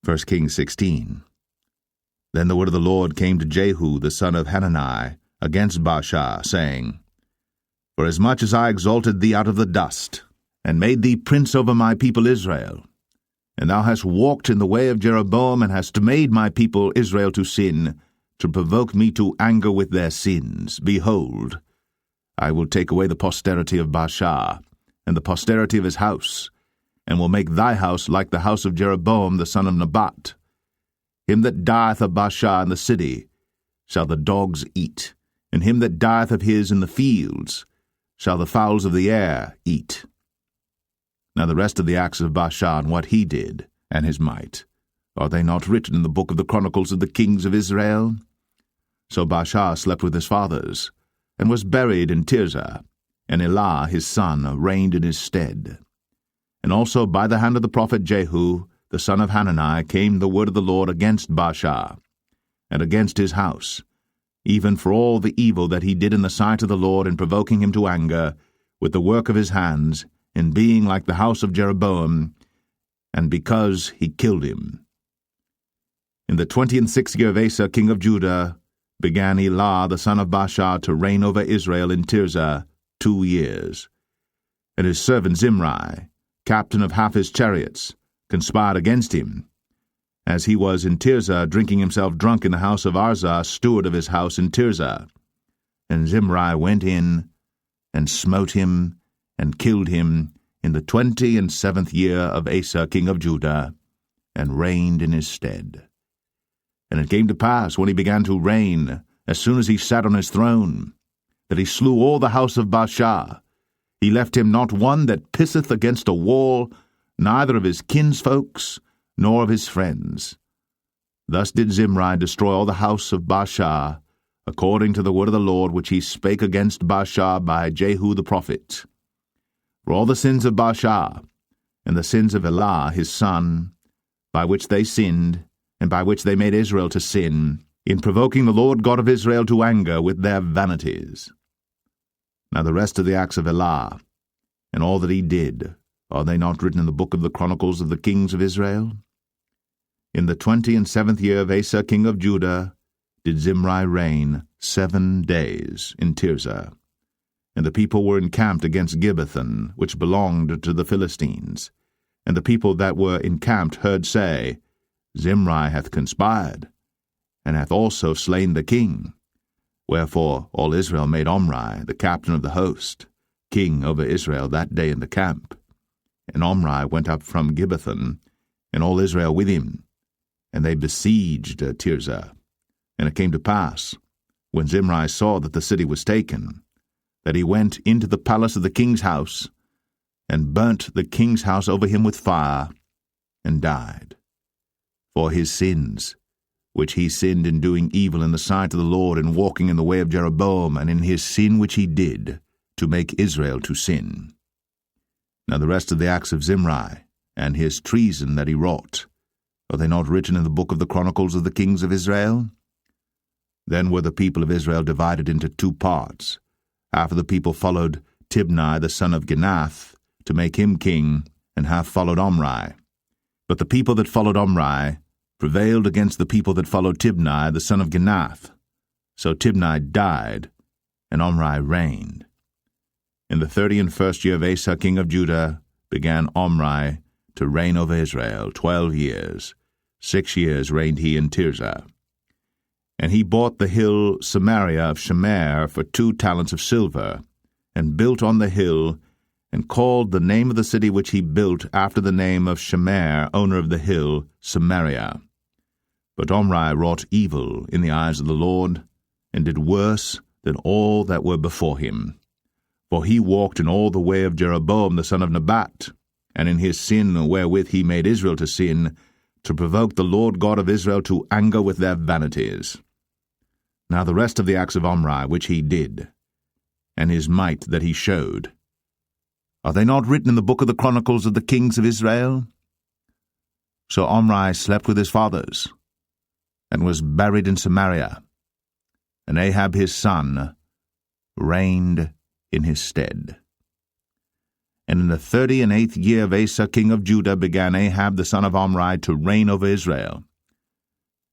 1 Kings 16. Then the word of the Lord came to Jehu the son of Hanani against Baasha, saying, Forasmuch as I exalted thee out of the dust, and made thee prince over my people Israel, and thou hast walked in the way of Jeroboam, and hast made my people Israel to sin, to provoke me to anger with their sins, behold, I will take away the posterity of Baasha, and the posterity of his house, and will make thy house like the house of Jeroboam the son of Nebat. Him that dieth of Baasha in the city shall the dogs eat, and him that dieth of his in the fields shall the fowls of the air eat. Now the rest of the acts of Baasha and what he did, and his might, are they not written in the book of the chronicles of the kings of Israel? So Baasha slept with his fathers, and was buried in Tirzah, and Elah his son reigned in his stead. And also by the hand of the prophet Jehu, the son of Hanani, came the word of the Lord against Baasha, and against his house, even for all the evil that he did in the sight of the Lord in provoking him to anger, with the work of his hands, in being like the house of Jeroboam, and because he killed him. In the 26th year of Asa king of Judah began Elah the son of Baasha to reign over Israel in Tirzah 2 years. And his servant Zimri, captain of half his chariots, conspired against him, as he was in Tirzah drinking himself drunk in the house of Arzah, steward of his house in Tirzah. And Zimri went in, and smote him, and killed him in the 27th year of Asa king of Judah, and reigned in his stead. And it came to pass, when he began to reign, as soon as he sat on his throne, that he slew all the house of Baasha. He left him not one that pisseth against a wall, neither of his kinsfolks, nor of his friends. Thus did Zimri destroy all the house of Baasha, according to the word of the Lord which he spake against Baasha by Jehu the prophet. For all the sins of Baasha, and the sins of Elah his son, by which they sinned, and by which they made Israel to sin, in provoking the Lord God of Israel to anger with their vanities. Now the rest of the acts of Elah, and all that he did, are they not written in the book of the chronicles of the kings of Israel? In the 27th year of Asa king of Judah did Zimri reign 7 days in Tirzah. And the people were encamped against Gibbethon, which belonged to the Philistines. And the people that were encamped heard say, Zimri hath conspired, and hath also slain the king. Wherefore all Israel made Omri, the captain of the host, king over Israel that day in the camp. And Omri went up from Gibbethon, and all Israel with him, and they besieged Tirzah. And it came to pass, when Zimri saw that the city was taken, that he went into the palace of the king's house, and burnt the king's house over him with fire, and died. For his sins, which he sinned in doing evil in the sight of the Lord, in walking in the way of Jeroboam, and in his sin which he did, to make Israel to sin. Now the rest of the acts of Zimri, and his treason that he wrought, are they not written in the book of the chronicles of the kings of Israel? Then were the people of Israel divided into 2 parts. Half of the people followed Tibni the son of Ginath, to make him king, and half followed Omri. But the people that followed Omri prevailed against the people that followed Tibni the son of Ginath. So Tibni died, and Omri reigned. In the 31st year of Asa king of Judah began Omri to reign over Israel 12 years. 6 years reigned he in Tirzah. And he bought the hill Samaria of Shemer for 2 talents of silver, and built on the hill, and called the name of the city which he built after the name of Shemer, owner of the hill, Samaria. But Omri wrought evil in the eyes of the Lord, and did worse than all that were before him. For he walked in all the way of Jeroboam the son of Nebat, and in his sin wherewith he made Israel to sin, to provoke the Lord God of Israel to anger with their vanities. Now the rest of the acts of Omri which he did, and his might that he showed, are they not written in the book of the chronicles of the kings of Israel? So Omri slept with his fathers, and was buried in Samaria, and Ahab his son reigned in his stead. And in the 38th year of Asa king of Judah began Ahab the son of Omri to reign over Israel.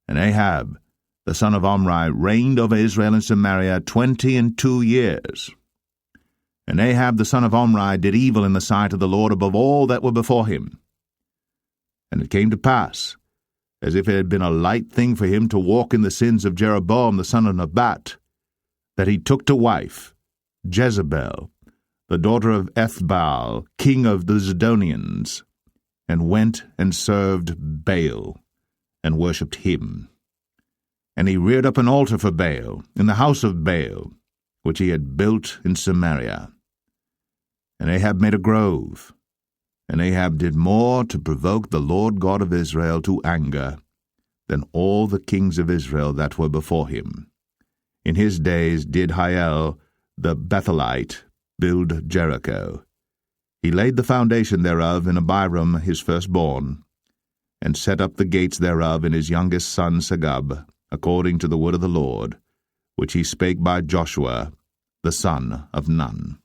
And Ahab the son of Omri reigned over Israel in Samaria 22 years. And Ahab the son of Omri did evil in the sight of the Lord above all that were before him. And it came to pass, as if it had been a light thing for him to walk in the sins of Jeroboam the son of Nebat, that he took to wife Jezebel, the daughter of Baal, king of the Zidonians, and went and served Baal, and worshipped him. And he reared up an altar for Baal in the house of Baal, which he had built in Samaria. And Ahab made a grove, and Ahab did more to provoke the Lord God of Israel to anger than all the kings of Israel that were before him. In his days did Hiel the Bethelite build Jericho. He laid the foundation thereof in Abiram his firstborn, and set up the gates thereof in his youngest son Segub, according to the word of the Lord, which he spake by Joshua the son of Nun.